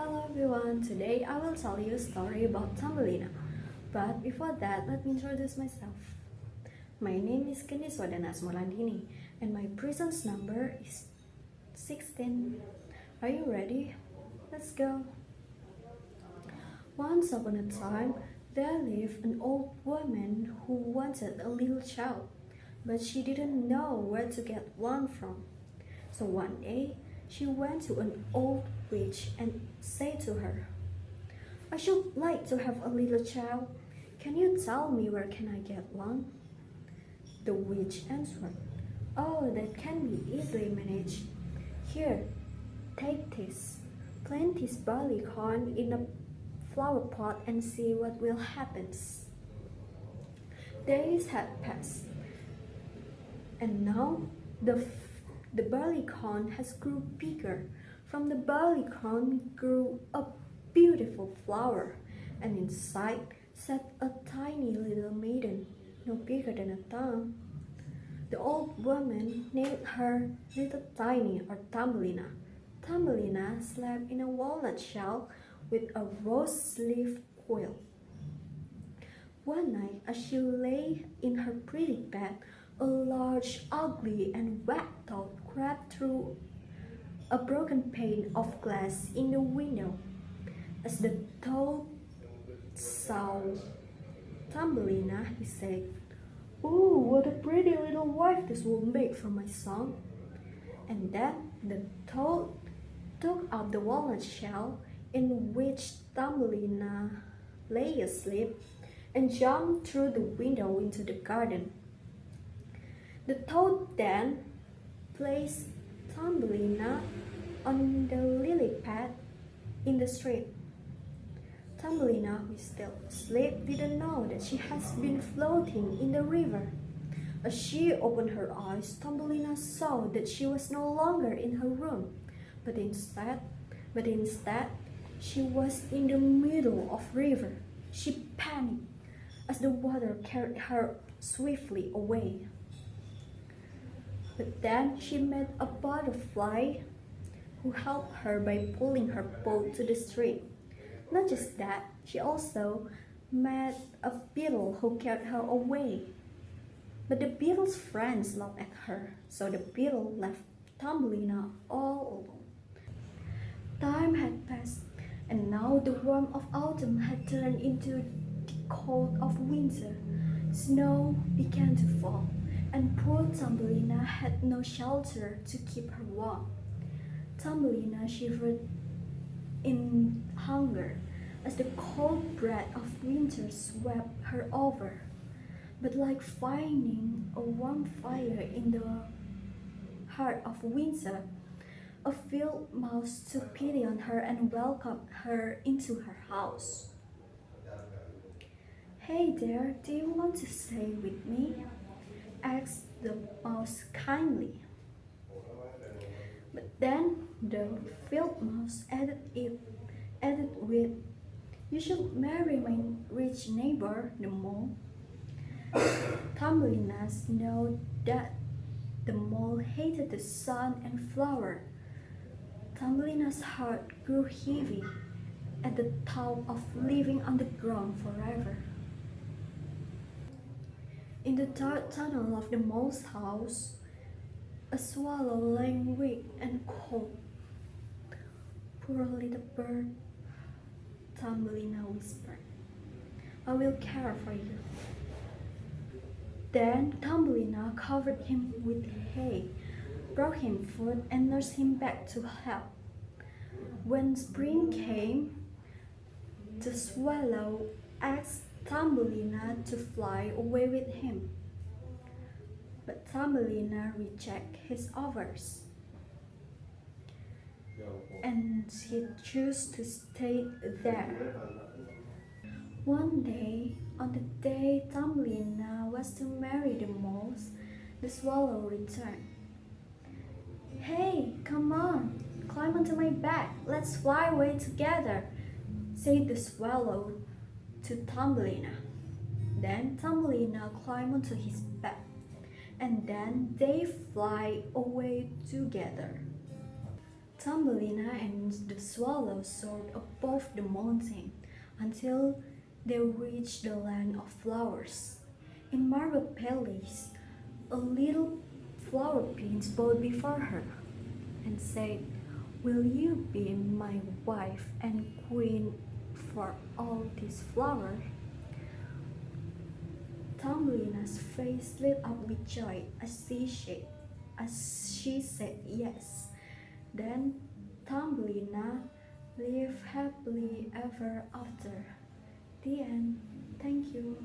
Hello everyone, today I will tell you a story about Thumbelina. But before that, let me introduce myself. My name is Gendis Wadana Asmurandhini and my presence number is 16. Are you ready? Let's go. Once upon a time, there lived an old woman who wanted a little child, but she didn't know where to get one from. So one day, she went to an old witch and said to her, "I should like to have a little child. Can you tell me where can I get one?" The witch answered, "Oh, that can be easily managed. Here, take this. Plant this barley corn in a flower pot and see what will happen." Days had passed, and now the barley corn has grew bigger. From the barley corn grew a beautiful flower, and inside sat a tiny little maiden, no bigger than a thumb. The old woman named her Little Tiny or Thumbelina. Thumbelina slept in a walnut shell with a rose leaf quilt. One night, as she lay in her pretty bed, a large, ugly, and wet toad crept through a broken pane of glass in the window. As the toad saw Thumbelina, he said, "Oh, what a pretty little wife this will make for my son." And then the toad took up the walnut shell in which Thumbelina lay asleep and jumped through the window into the garden. The toad then placed Thumbelina on the lily pad in the street. Thumbelina, who is still asleep, didn't know that she has been floating in the river. As she opened her eyes, Thumbelina saw that she was no longer in her room, but instead, she was in the middle of river. She panicked as the water carried her swiftly away. But then she met a butterfly who helped her by pulling her boat to the stream. Not just that, she also met a beetle who carried her away. But the beetle's friends laughed at her, so the beetle left Thumbelina all alone. Time had passed, and now the warmth of autumn had turned into the cold of winter. Snow began to fall, and poor Thumbelina had no shelter to keep her warm. Thumbelina shivered in hunger as the cold breath of winter swept her over. But like finding a warm fire in the heart of winter, a field mouse took pity on her and welcomed her into her house. "Hey there, do you want to stay with me?" asked the mouse kindly. But then the field mouse added with, "You should marry my rich neighbor, the mole." Thumbelina knew that the mole hated the sun and flower. Thumbelina's heart grew heavy at the thought of living underground forever. In the dark tunnel of the mole's house, a swallow lay weak and cold. "Poor little bird," Thumbelina whispered. "I will care for you." Then Thumbelina covered him with hay, brought him food, and nursed him back to health. When spring came, the swallow asked Thumbelina to fly away with him. But Thumbelina rejected his offers, and she chose to stay there. One day, on the day Thumbelina was to marry the mouse, the swallow returned. "Hey, come on, climb onto my back, let's fly away together," said the swallow to Thumbelina. Then Thumbelina climbed onto his back, and then they fly away together. Thumbelina and the swallow soared above the mountain until they reached the land of flowers. In marble palace, a little flower prince bowed before her and said, "Will you be my wife and queen for all these flowers?" Thumbelina's face lit up with joy as she said yes. Then Thumbelina lived happily ever after. The end. Thank you.